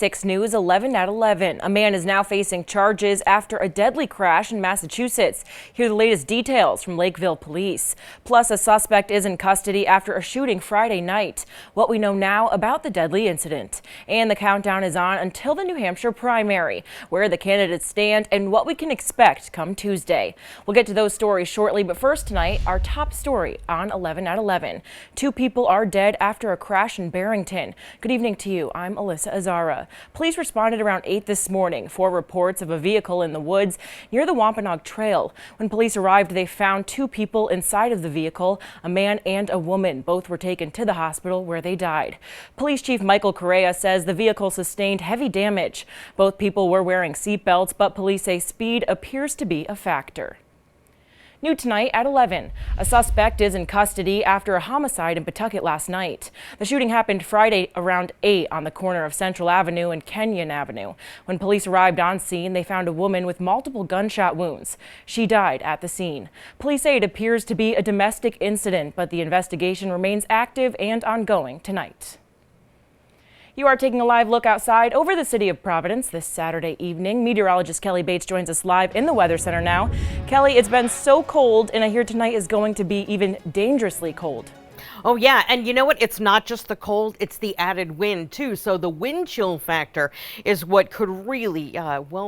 6 News 11 at 11. A man is now facing charges after a deadly crash in Massachusetts. Here are the latest details from Lakeville Police. Plus, a suspect is in custody after a shooting Friday night. What we know now about the deadly incident. And the countdown is on until the New Hampshire primary, where the candidates stand and what we can expect come Tuesday. We'll get to those stories shortly, but first tonight, our top story on 11 at 11. 2 people are dead after a crash in Barrington. Good evening to you. I'm Alyssa Azara. Police responded around 8 this morning for reports of a vehicle in the woods near the Wampanoag Trail. When police arrived, they found 2 people inside of the vehicle, a man and a woman. Both were taken to the hospital where they died. Police Chief Michael Correa says the vehicle sustained heavy damage. Both people were wearing seatbelts, but police say speed appears to be a factor. New tonight at 11. A suspect is in custody after a homicide in Pawtucket last night. The shooting happened Friday around 8 on the corner of Central Avenue and Kenyon Avenue. When police arrived on scene, they found a woman with multiple gunshot wounds. She died at the scene. Police say it appears to be a domestic incident, but the investigation remains active and ongoing tonight. You are taking a live look outside over the city of Providence this Saturday evening. Meteorologist Kelly Bates joins us live in the Weather Center now. Kelly, it's been so cold, and I hear tonight is going to be even dangerously cold. Oh, yeah. And you know what? It's not just the cold, it's the added wind, too. So the wind chill factor is what could really,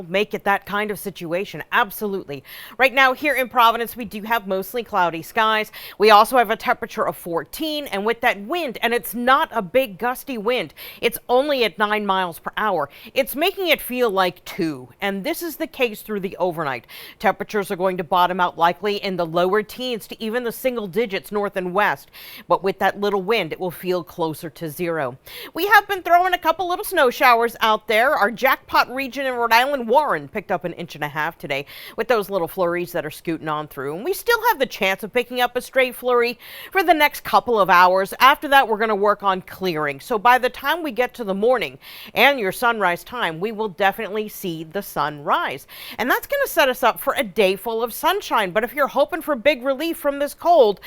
make it that kind of situation. Absolutely. Right now here in Providence, we do have mostly cloudy skies. We also have a temperature of 14. And with that wind, and it's not a big gusty wind, it's only at 9 miles per hour. It's making it feel like 2. And this is the case through the overnight. Temperatures are going to bottom out likely in the lower teens to even the single digits north and west. But with that little wind, it will feel closer to 0. We have been throwing a couple little snow showers out there. Our jackpot region in Rhode Island, Warren, picked up 1.5 inches today with those little flurries that are scooting on through. And we still have the chance of picking up a stray flurry for the next couple of hours. After that, we're going to work on clearing. So by the time we get to the morning and your sunrise time, we will definitely see the sun rise. And that's going to set us up for a day full of sunshine. But if you're hoping for big relief from this cold,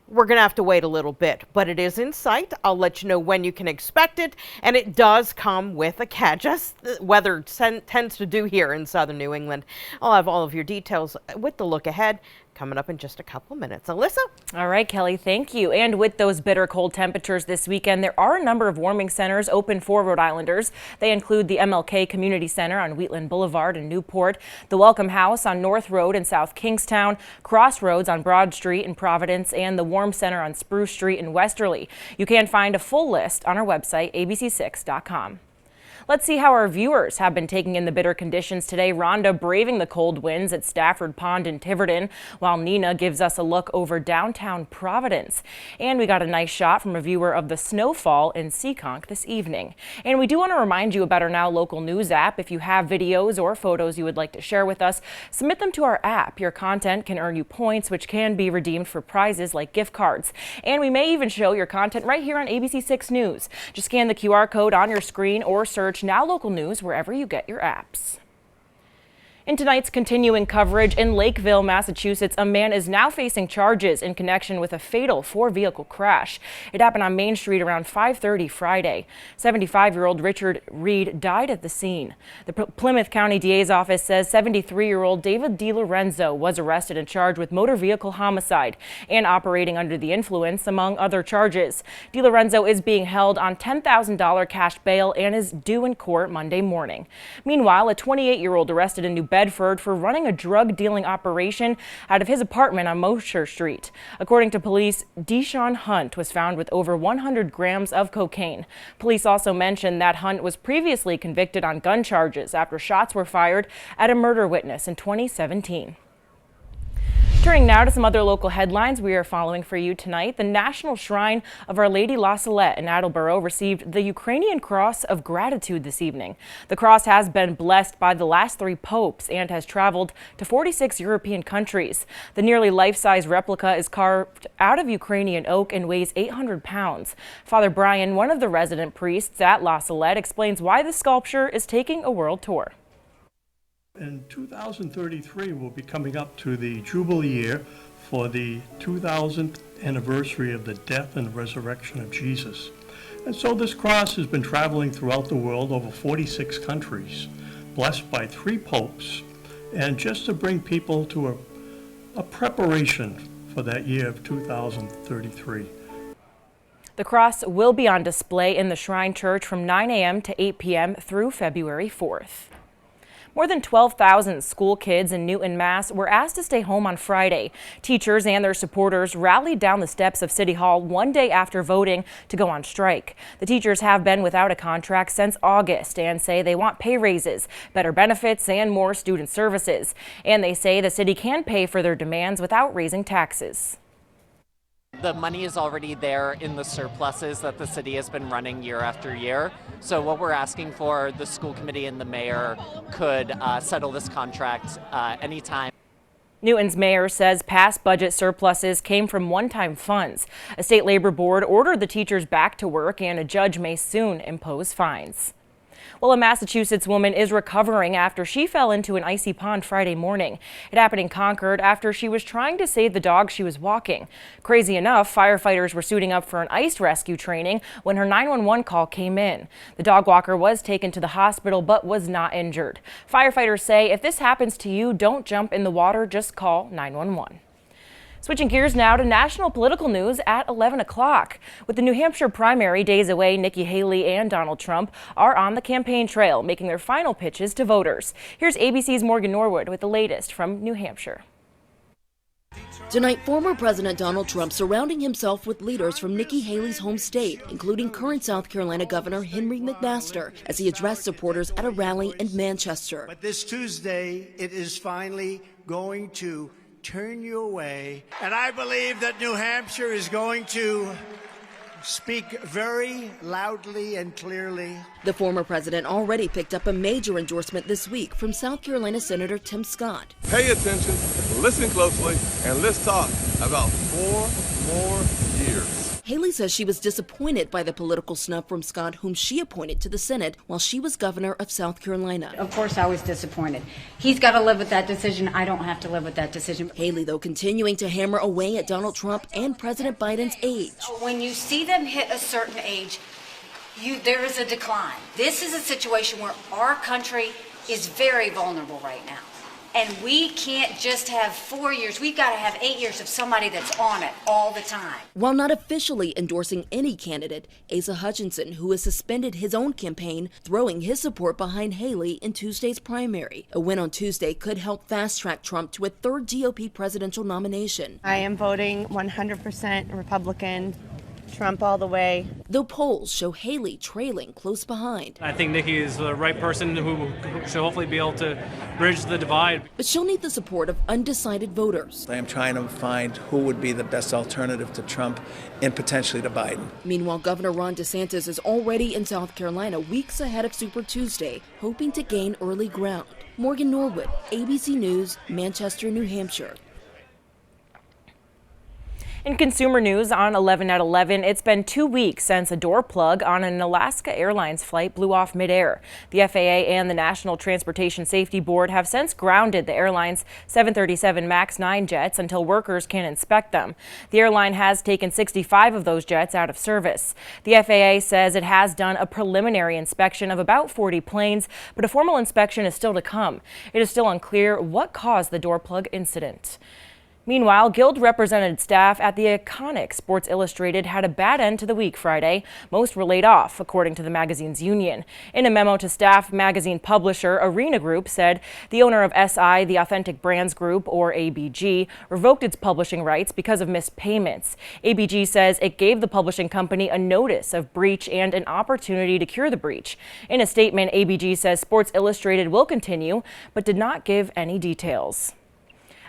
we're going to have to wait a little bit, but it is in sight. I'll let you know when you can expect it, and it does come with a catch, as the weather tends to do here in southern New England. I'll have all of your details with the look ahead coming up in just a couple minutes. Alyssa? All right, Kelly, thank you. And with those bitter cold temperatures this weekend, there are a number of warming centers open for Rhode Islanders. They include the MLK Community Center on Wheatland Boulevard in Newport, the Welcome House on North Road in South Kingstown, Crossroads on Broad Street in Providence, and the Warm Center on Spruce Street in Westerly. You can find a full list on our website, abc6.com. Let's see how our viewers have been taking in the bitter conditions today. Rhonda braving the cold winds at Stafford Pond in Tiverton, while Nina gives us a look over downtown Providence. And we got a nice shot from a viewer of the snowfall in Seekonk this evening. And we do want to remind you about our Now Local News app. If you have videos or photos you would like to share with us, submit them to our app. Your content can earn you points, which can be redeemed for prizes like gift cards. And we may even show your content right here on ABC6 News. Just scan the QR code on your screen or search Now Local News wherever you get your apps. In tonight's continuing coverage in Lakeville, Massachusetts, a man is now facing charges in connection with a fatal 4-vehicle crash. It happened on Main Street around 5:30 Friday. 75-year-old Richard Reed died at the scene. The Plymouth County DA's office says 73-year-old David DiLorenzo was arrested and charged with motor vehicle homicide and operating under the influence, among other charges. DiLorenzo is being held on $10,000 cash bail and is due in court Monday morning. Meanwhile, a 28-year-old arrested in New Bedford for running a drug dealing operation out of his apartment on Mosher Street. According to police, Deshaun Hunt was found with over 100 grams of cocaine. Police also mentioned that Hunt was previously convicted on gun charges after shots were fired at a murder witness in 2017. Turning now to some other local headlines we are following for you tonight. The National Shrine of Our Lady La Salette in Attleboro received the Ukrainian Cross of Gratitude this evening. The cross has been blessed by the last 3 popes and has traveled to 46 European countries. The nearly life-size replica is carved out of Ukrainian oak and weighs 800 pounds. Father Brian, one of the resident priests at La Salette, explains why the sculpture is taking a world tour. In 2033, we'll be coming up to the Jubilee year for the 2000th anniversary of the death and resurrection of Jesus. And so this cross has been traveling throughout the world over 46 countries, blessed by 3 popes, and just to bring people to a preparation for that year of 2033. The cross will be on display in the Shrine Church from 9 a.m. to 8 p.m. through February 4th. More than 12,000 school kids in Newton, Mass. were asked to stay home on Friday. Teachers and their supporters rallied down the steps of City Hall one day after voting to go on strike. The teachers have been without a contract since August and say they want pay raises, better benefits, and more student services. And they say the city can pay for their demands without raising taxes. The money is already there in the surpluses that the city has been running year after year. So what we're asking for, the school committee and the mayor could settle this contract anytime. Newton's mayor says past budget surpluses came from one-time funds. A state labor board ordered the teachers back to work, and a judge may soon impose fines. Well, a Massachusetts woman is recovering after she fell into an icy pond Friday morning. It happened in Concord after she was trying to save the dog she was walking. Crazy enough, firefighters were suiting up for an ice rescue training when her 911 call came in. The dog walker was taken to the hospital but was not injured. Firefighters say if this happens to you, don't jump in the water, just call 911. Switching gears now to national political news at 11 o'clock. With the New Hampshire primary days away, Nikki Haley and Donald Trump are on the campaign trail, making their final pitches to voters. Here's ABC's Morgan Norwood with the latest from New Hampshire. Tonight, former President Donald Trump surrounding himself with leaders from Nikki Haley's home state, including current South Carolina Governor Henry McMaster, as he addressed supporters at a rally in Manchester. But this Tuesday, it is finally going to turn you away. And I believe that New Hampshire is going to speak very loudly and clearly. The former president already picked up a major endorsement this week from South Carolina Senator Tim Scott. Pay attention, listen closely, and let's talk about 4 more years. Haley says she was disappointed by the political snub from Scott, whom she appointed to the Senate while she was governor of South Carolina. Of course I was disappointed. He's got to live with that decision. I don't have to live with that decision. Haley, though, continuing to hammer away at Donald Trump and President Biden's age. When you see them hit a certain age, there is a decline. This is a situation where our country is very vulnerable right now. And we can't just have 4 years. We've got to have 8 years of somebody that's on it all the time. While not officially endorsing any candidate, Asa Hutchinson, who has suspended his own campaign, throwing his support behind Haley in Tuesday's primary. A win on Tuesday could help fast-track Trump to a third GOP presidential nomination. I am voting 100% Republican. Trump all the way. Though polls show Haley trailing close behind. I think Nikki is the right person who should hopefully be able to bridge the divide. But she'll need the support of undecided voters. I am trying to find who would be the best alternative to Trump and potentially to Biden. Meanwhile, Governor Ron DeSantis is already in South Carolina weeks ahead of Super Tuesday, hoping to gain early ground. Morgan Norwood, ABC News, Manchester, New Hampshire. In consumer news on 11 at 11, it's been 2 weeks since a door plug on an Alaska Airlines flight blew off midair. The FAA and the National Transportation Safety Board have since grounded the airline's 737 MAX 9 jets until workers can inspect them. The airline has taken 65 of those jets out of service. The FAA says it has done a preliminary inspection of about 40 planes, but a formal inspection is still to come. It is still unclear what caused the door plug incident. Meanwhile, Guild-represented staff at the iconic Sports Illustrated had a bad end to the week Friday. Most were laid off, according to the magazine's union. In a memo to staff, magazine publisher Arena Group said the owner of SI, the Authentic Brands Group, or ABG, revoked its publishing rights because of missed payments. ABG says it gave the publishing company a notice of breach and an opportunity to cure the breach. In a statement, ABG says Sports Illustrated will continue, but did not give any details.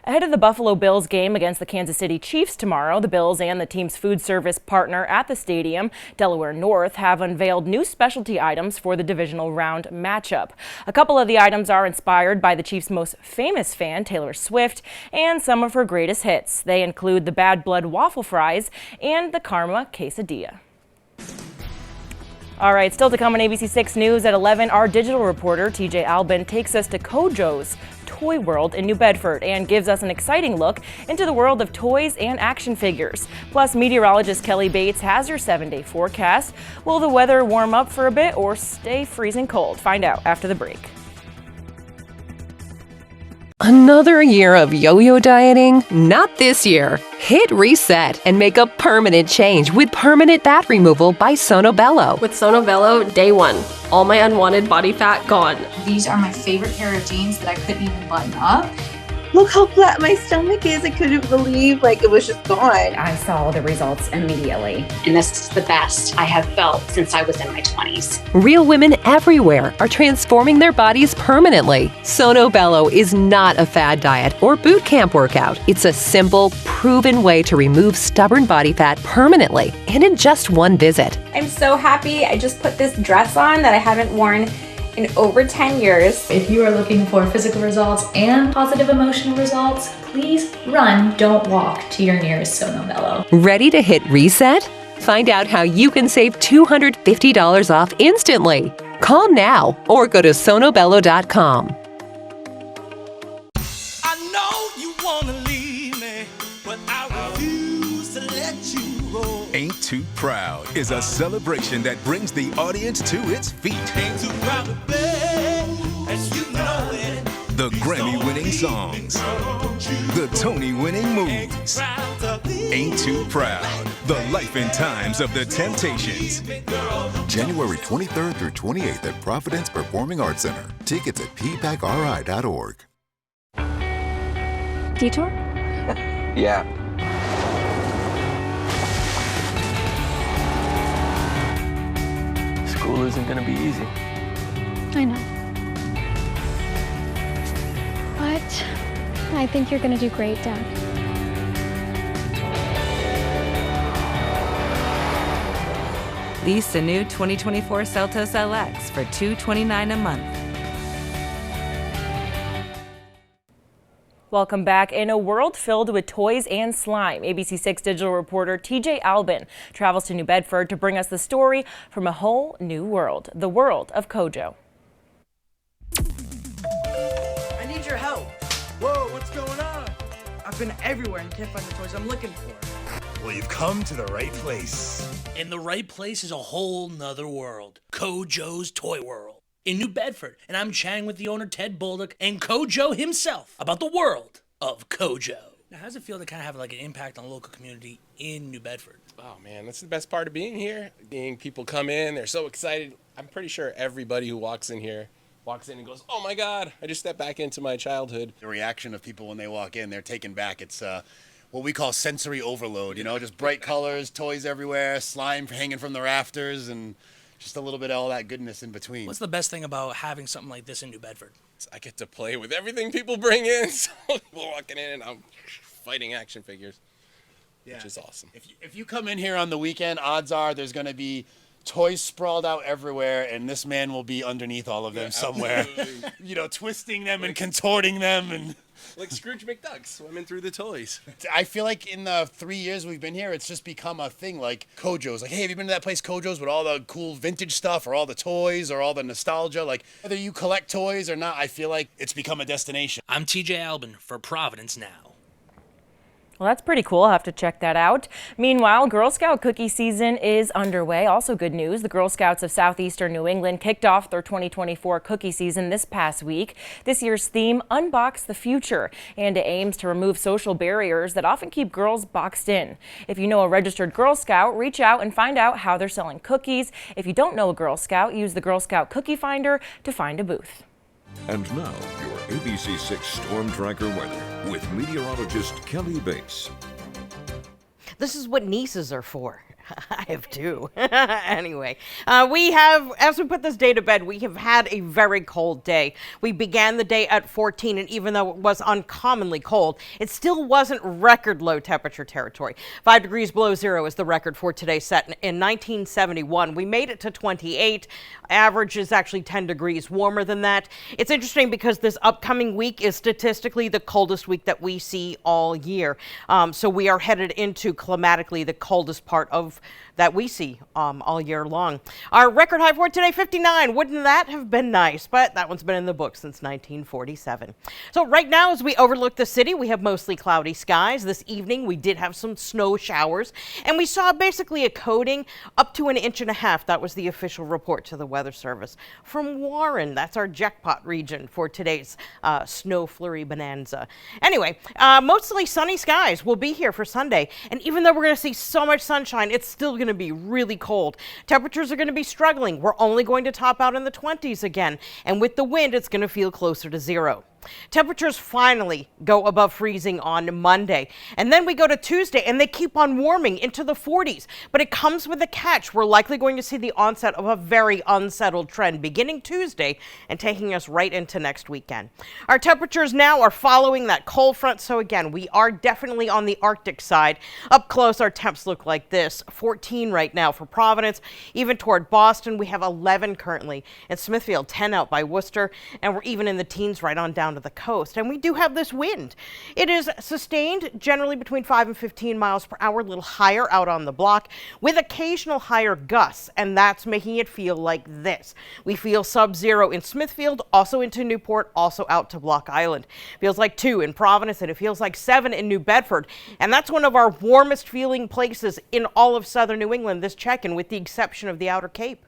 Ahead of the Buffalo Bills game against the Kansas City Chiefs tomorrow, the Bills and the team's food service partner at the stadium, Delaware North, have unveiled new specialty items for the divisional round matchup. A couple of the items are inspired by the Chiefs' most famous fan, Taylor Swift, and some of her greatest hits. They include the Bad Blood waffle fries and the Karma quesadilla. All right, still to come on ABC 6 News at 11, our digital reporter, TJ Albin, takes us to Kojo's Toy World in New Bedford and gives us an exciting look into the world of toys and action figures. Plus, meteorologist Kelly Bates has your 7-day forecast. Will the weather warm up for a bit or stay freezing cold? Find out after the break. Another year of yo-yo dieting? Not this year. Hit reset and make a permanent change with permanent fat removal by Sonobello. With Sonobello, day one, all my unwanted body fat gone. These are my favorite pair of jeans that I couldn't even button up. Look how flat my stomach is. I couldn't believe it was just gone. I saw the results immediately. And this is the best I have felt since I was in my 20s. Real women everywhere are transforming their bodies permanently. Sonobello is not a fad diet or boot camp workout. It's a simple, proven way to remove stubborn body fat permanently and in just one visit. I'm so happy. I just put this dress on that I haven't worn in over 10 years. If you are looking for physical results and positive emotional results, please run, don't walk to your nearest Sonobello. Ready to hit reset? Find out how you can save $250 off instantly. Call now or go to sonobello.com. I know you want to leave me, but I refuse to let you go. Ain't Too Proud is a celebration that brings the audience to its feet. Ain't too proud to beg, as you know it. The Grammy-winning songs, the Tony-winning movies. Ain't Too Proud, the life and times of the Temptations. January 23rd through 28th at Providence Performing Arts Center. Tickets at ppacri.org. Detour? Yeah. School isn't gonna be easy. I know. But I think you're gonna do great, Dad. Lease the new 2024 Seltos LX for $229 a month. Welcome back. In a world filled with toys and slime, ABC6 digital reporter TJ Albin travels to New Bedford to bring us the story from a whole new world, the world of Kojo. I need your help. Whoa, what's going on? I've been everywhere and can't find the toys I'm looking for. Well, you've come to the right place. And the right place is a whole nother world. Kojo's Toy World in New Bedford. And I'm chatting with the owner, Ted Bolduc, and Kojo himself about the world of Kojo. Now, how does it feel to kind of have like an impact on the local community in New Bedford? Oh man, that's the best part of being here. Being people come in, they're so excited. I'm pretty sure everybody who walks in here walks in and goes, oh my God, I just stepped back into my childhood. The reaction of people when they walk in, they're taken back. It's what we call sensory overload, you know, just bright colors, toys everywhere, slime hanging from the rafters, and just a little bit of all that goodness in between. What's the best thing about having something like this in New Bedford? I get to play with everything people bring in. So people walking in and I'm fighting action figures, which is awesome. If you come in here on the weekend, odds are there's going to be toys sprawled out everywhere, and this man will be underneath all of them somewhere. You know, twisting them and contorting them and... Like Scrooge McDuck swimming through the toys. I feel like in the 3 years we've been here, it's just become a thing. Like Kojo's. Like, hey, have you been to that place Kojo's with all the cool vintage stuff or all the toys or all the nostalgia? Like, whether you collect toys or not, I feel like it's become a destination. I'm TJ Albin for Providence Now. Well, that's pretty cool. I'll have to check that out. Meanwhile, Girl Scout cookie season is underway. Also good news, the Girl Scouts of Southeastern New England kicked off their 2024 cookie season this past week. This year's theme, Unbox the Future, and it aims to remove social barriers that often keep girls boxed in. If you know a registered Girl Scout, reach out and find out how they're selling cookies. If you don't know a Girl Scout, use the Girl Scout Cookie Finder to find a booth. And now, your ABC6 Storm Tracker weather with meteorologist Kelly Bates. This is what nieces are for. I have two. Anyway, we have, as we put this day to bed, we have had a very cold day. We began the day at 14, and even though it was uncommonly cold, it still wasn't record low temperature territory. 5 degrees below zero is the record for today, set in 1971. We made it to 28. Average is actually 10 degrees warmer than that. It's interesting because this upcoming week is statistically the coldest week that we see all year. So we are headed into climatically the coldest part of of that we see all year long. Our record high for today, 59. Wouldn't that have been nice? But that one's been in the books since 1947. So right now, as we overlook the city, we have mostly cloudy skies. This evening, we did have some snow showers, and we saw basically a coating up to 1.5 inches. That was the official report to the Weather Service from Warren. That's our jackpot region for today's snow flurry bonanza. Anyway, mostly sunny skies will be here for Sunday, and even though we're going to see so much sunshine, it's still going to be really cold. Temperatures are going to be struggling. We're only going to top out in the 20s again, and with the wind, it's going to feel closer to 0. Temperatures finally go above freezing on Monday, and then we go to Tuesday and they keep on warming into the 40s, but it comes with a catch. We're likely going to see the onset of a very unsettled trend beginning Tuesday and taking us right into next weekend. Our temperatures now are following that cold front, so again, we are definitely on the Arctic side. Up close, our temps look like this: 14 right now for Providence, even toward Boston. We have 11 currently in Smithfield, 10 out by Worcester, and we're even in the teens right on down to the coast. And we do have this wind. It is sustained generally between 5 and 15 miles per hour, a little higher out on the block, with occasional higher gusts, and that's making it feel like this. We feel sub-zero in Smithfield, also into Newport, also out to Block Island. Feels like 2 in Providence, and it feels like 7 in New Bedford, and that's one of our warmest feeling places in all of southern New England this check-in, with the exception of the Outer Cape.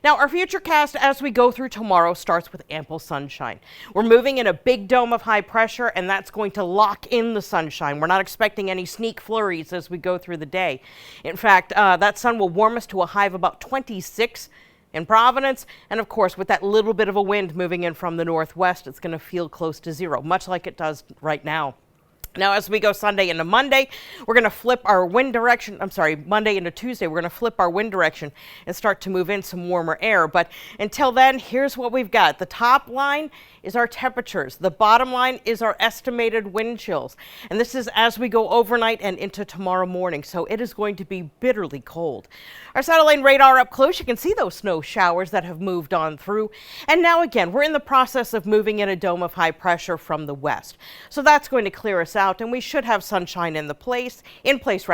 Now, our future cast as we go through tomorrow starts with ample sunshine. We're moving in a big dome of high pressure, and that's going to lock in the sunshine. We're not expecting any sneak flurries as we go through the day. In fact, that sun will warm us to a high of about 26 in Providence, and of course, with that little bit of a wind moving in from the northwest, it's going to feel close to 0, much like it does right now. Now, as we go Sunday into Monday, we're going to flip our wind direction. Monday into Tuesday, we're going to flip our wind direction and start to move in some warmer air. But until then, here's what we've got. The top line is our temperatures. The bottom line is our estimated wind chills. And this is as we go overnight and into tomorrow morning. So it is going to be bitterly cold. Our satellite radar up close, you can see those snow showers that have moved on through. And now again, we're in the process of moving in a dome of high pressure from the west. So that's going to clear us out, and we should have sunshine in place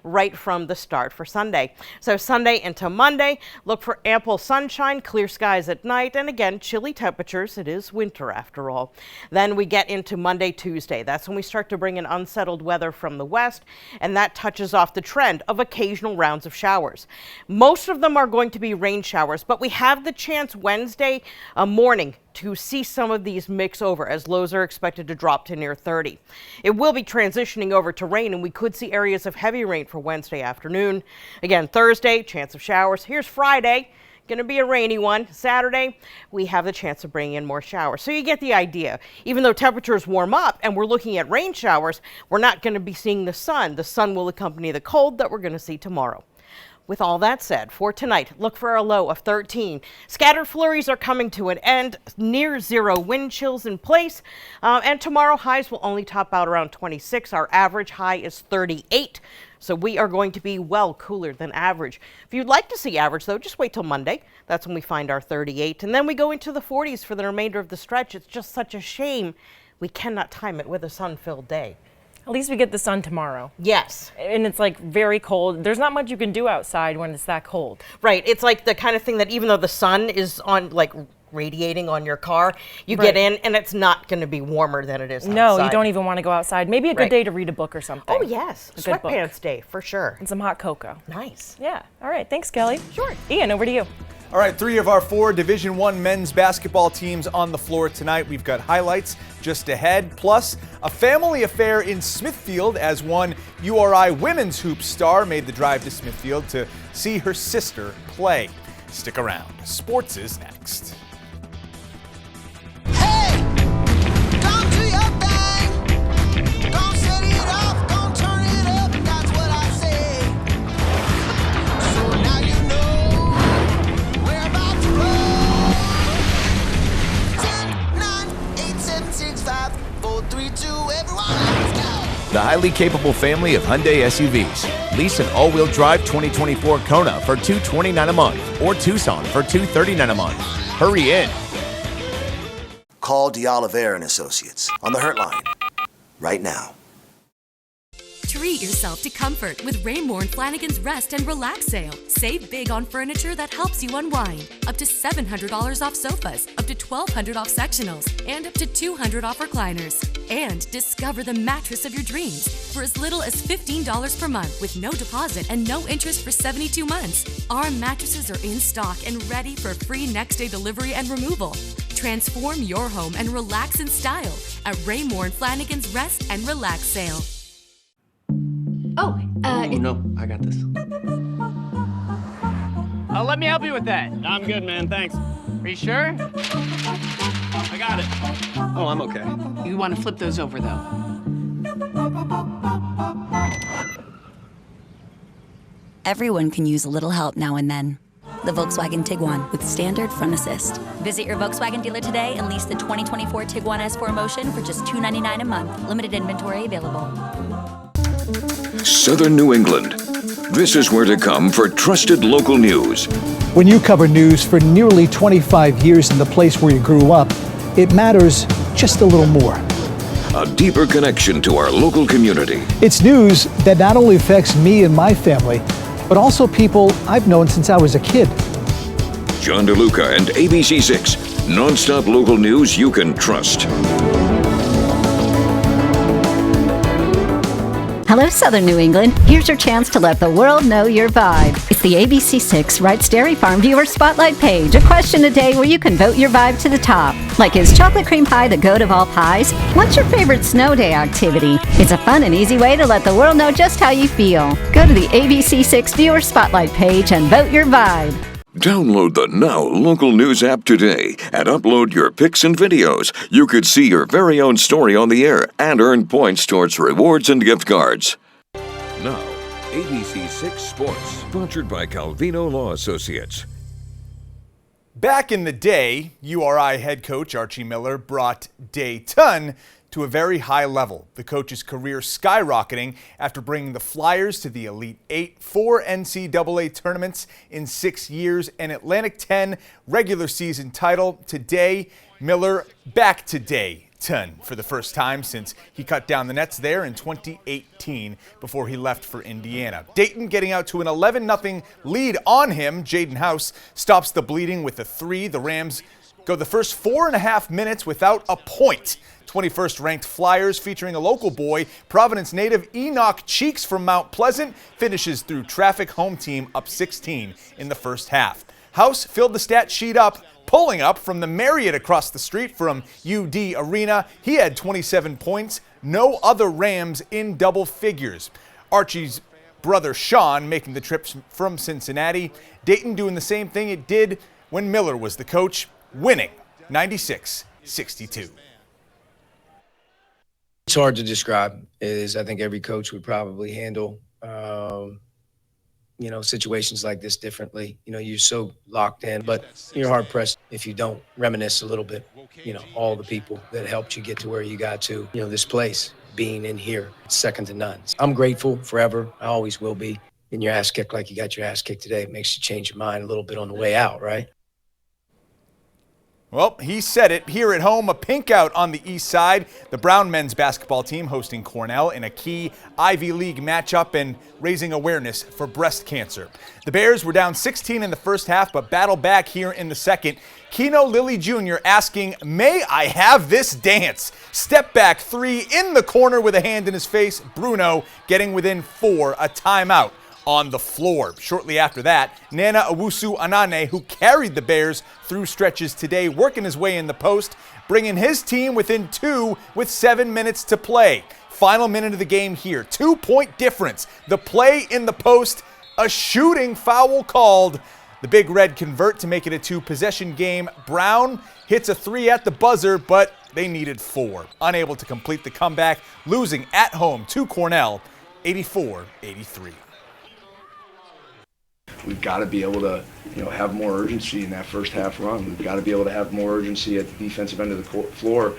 right from the start for Sunday. So Sunday into Monday, look for ample sunshine, clear skies at night, and again, chilly temperatures. It is winter after all. Then we get into Monday, Tuesday. That's when we start to bring in unsettled weather from the west, and that touches off the trend of occasional rounds of showers. Most of them are going to be rain showers, but we have the chance Wednesday morning to see some of these mix over, as lows are expected to drop to near 30. It will be transitioning over to rain, and we could see areas of heavy rain for Wednesday afternoon. Again, Thursday, chance of showers. Here's Friday, going to be a rainy one. Saturday, we have the chance of bringing in more showers. So you get the idea. Even though temperatures warm up and we're looking at rain showers, we're not going to be seeing the sun. The sun will accompany the cold that we're going to see tomorrow. With all that said, for tonight, look for a low of 13. Scattered flurries are coming to an end, near 0 wind chills in place. And tomorrow, highs will only top out around 26. Our average high is 38. So we are going to be well cooler than average. If you'd like to see average, though, just wait till Monday. That's when we find our 38. And then we go into the 40s for the remainder of the stretch. It's just such a shame we cannot time it with a sun-filled day. At least we get the sun tomorrow. Yes. And it's like very cold. There's not much you can do outside when it's that cold. Right. It's like the kind of thing that even though the sun is on, like, radiating on your car, you get in and it's not going to be warmer than it is outside. No, you don't even want to go outside. Maybe a good day to read a book or something. Oh, yes. A sweatpants day, for sure. And some hot cocoa. Nice. Yeah. All right. Thanks, Kelly. Sure. Ian, over to you. All right, 3 of our 4 Division I men's basketball teams on the floor tonight. We've got highlights just ahead, plus a family affair in Smithfield as one URI women's hoop star made the drive to Smithfield to see her sister play. Stick around. Sports is next. The highly capable family of Hyundai SUVs. Lease an all-wheel drive 2024 Kona for $229 a month or Tucson for $239 a month. Hurry in. Call D'Oliveira and Associates on the Hurt Line right now. Treat yourself to comfort with Raymore and Flanagan's Rest and Relax sale. Save big on furniture that helps you unwind. Up to $700 off sofas, up to $1,200 off sectionals, and up to $200 off recliners. And discover the mattress of your dreams for as little as $15 per month with no deposit and no interest for 72 months. Our mattresses are in stock and ready for free next-day delivery and removal. Transform your home and relax in style at Raymore and Flanagan's Rest and Relax sale. Oh, no, I got this. Let me help you with that. I'm good, man, thanks. Are you sure? I got it. Oh, I'm okay. You want to flip those over, though. Everyone can use a little help now and then. The Volkswagen Tiguan with standard front assist. Visit your Volkswagen dealer today and lease the 2024 Tiguan S4 Motion for just $299 a month. Limited inventory available. Southern New England. This is where to come for trusted local news. When you cover news for nearly 25 years in the place where you grew up, it matters just a little more. A deeper connection to our local community. It's news that not only affects me and my family, but also people I've known since I was a kid. John DeLuca and ABC6. Non-stop local news you can trust. Hello, Southern New England. Here's your chance to let the world know your vibe. It's the ABC6 Wrights Dairy Farm Viewer Spotlight page. A question a day where you can vote your vibe to the top. Like, is chocolate cream pie the goat of all pies? What's your favorite snow day activity? It's a fun and easy way to let the world know just how you feel. Go to the ABC6 Viewer Spotlight page and vote your vibe. Download the Now Local News app today and upload your pics and videos. You could see your very own story on the air and earn points towards rewards and gift cards. Now, ABC6 Sports, sponsored by Calvino Law Associates. Back in the day, URI head coach Archie Miller brought Dayton to a very high level. The coach's career skyrocketing after bringing the Flyers to the Elite Eight, 4 NCAA tournaments in 6 years, an Atlantic 10 regular season title. Today, Miller back to Dayton for the first time since he cut down the nets there in 2018 before he left for Indiana. Dayton getting out to an 11-0 lead on him. Jaden House stops the bleeding with a 3. The Rams go the first 4.5 minutes without a point. 21st ranked Flyers featuring a local boy, Providence native Enoch Cheeks from Mount Pleasant, finishes through traffic. Home team up 16 in the first half. House filled the stat sheet up, pulling up from the Marriott across the street from UD Arena. He had 27 points, no other Rams in double figures. Archie's brother Sean making the trip from Cincinnati. Dayton doing the same thing it did when Miller was the coach, winning 96-62. It's hard to describe. I think every coach would probably handle, situations like this differently. You're so locked in, but you're hard pressed if you don't reminisce a little bit, all the people that helped you get to where you got to, this place being in here, it's second to none. I'm grateful forever. I always will be. And your ass kicked like you got your ass kicked today. It makes you change your mind a little bit on the way out, right? Well, he said it. Here at home, a pink out on the east side. The Brown men's basketball team hosting Cornell in a key Ivy League matchup and raising awareness for breast cancer. The Bears were down 16 in the first half, but battled back here in the second. Keno Lilly Jr. asking, "May I have this dance?" Step back 3 in the corner with a hand in his face. Bruno getting within 4, a timeout on the floor. Shortly after that, Nana Owusu-Anane, who carried the Bears through stretches today, working his way in the post, bringing his team within 2 with 7 minutes to play. Final minute of the game here. 2-point difference. The play in the post, a shooting foul called. The Big Red convert to make it a 2-possession game. Brown hits a 3 at the buzzer, but they needed 4. Unable to complete the comeback, losing at home to Cornell, 84-83. We've got to be able to, have more urgency in that first half run. We've got to be able to have more urgency at the defensive end of the floor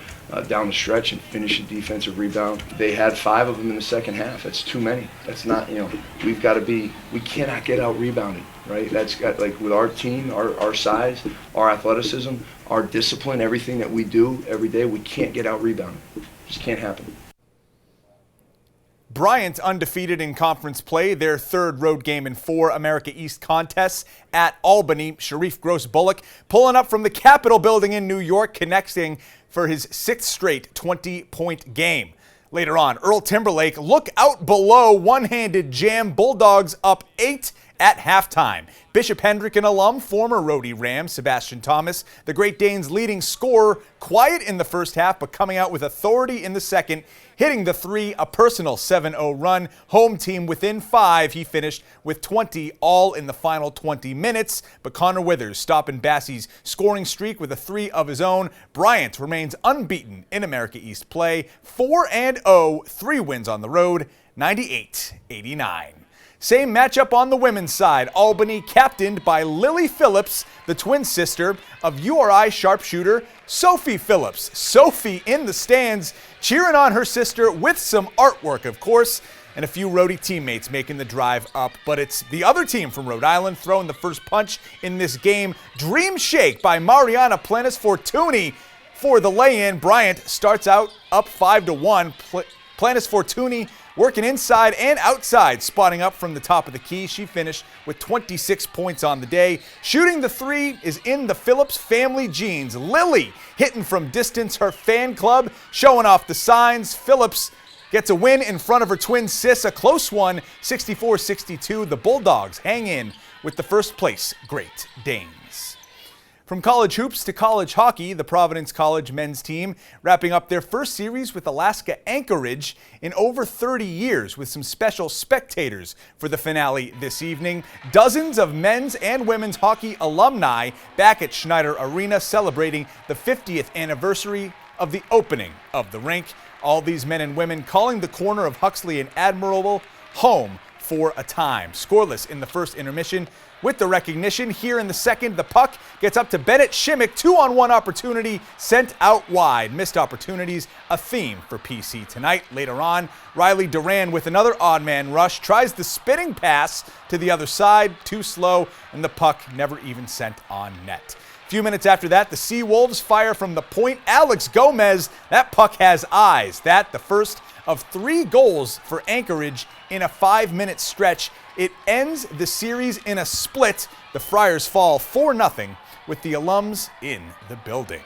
down the stretch and finish a defensive rebound. They had 5 of them in the second half. That's too many. That's not, we cannot get out rebounded, right? That's got, with our team, our size, our athleticism, our discipline, everything that we do every day, we can't get out rebounded. It just can't happen. Bryant undefeated in conference play, their third road game in 4 America East contests at Albany. Sharif Gross-Bullock pulling up from the Capitol building in New York, connecting for his 6th straight 20-point game. Later on, Earl Timberlake, look out below, one-handed jam, Bulldogs up 8 at halftime. Bishop Hendrick, an alum, former roadie Ram, Sebastian Thomas, the Great Danes' leading scorer, quiet in the first half, but coming out with authority in the second, hitting the 3, a personal 7-0 run. Home team within 5. He finished with 20, all in the final 20 minutes. But Connor Withers stopping Bassey's scoring streak with a 3 of his own. Bryant remains unbeaten in America East play, 4-0, 3 wins on the road, 98-89. Same matchup on the women's side. Albany captained by Lily Phillips, the twin sister of URI sharpshooter Sophie Phillips. Sophie in the stands cheering on her sister with some artwork, of course, and a few roadie teammates making the drive up. But it's the other team from Rhode Island throwing the first punch in this game. Dream shake by Mariana Planis Fortuny for the lay-in. Bryant starts out up 5-1. Planis Fortuny working inside and outside, spotting up from the top of the key. She finished with 26 points on the day. Shooting the 3 is in the Phillips family genes. Lily hitting from distance, her fan club showing off the signs. Phillips gets a win in front of her twin sis, a close one, 64-62. The Bulldogs hang in with the first place Great Danes. From college hoops to college hockey, the Providence College men's team wrapping up their first series with Alaska Anchorage in over 30 years with some special spectators for the finale this evening. Dozens of men's and women's hockey alumni back at Schneider Arena celebrating the 50th anniversary of the opening of the rink. All these men and women calling the corner of Huxley and Admirable home for a time. Scoreless in the first intermission. With the recognition here in the second, the puck gets up to Bennett Shimmick. 2-on-1 opportunity sent out wide. Missed opportunities, a theme for PC tonight. Later on, Riley Duran with another odd man rush tries the spinning pass to the other side. Too slow, and the puck never even sent on net. A few minutes after that, the Seawolves fire from the point. Alex Gomez, that puck has eyes. That the first of 3 goals for Anchorage in a 5-minute stretch. It ends the series in a split. The Friars fall 4-0 with the Alums in the building.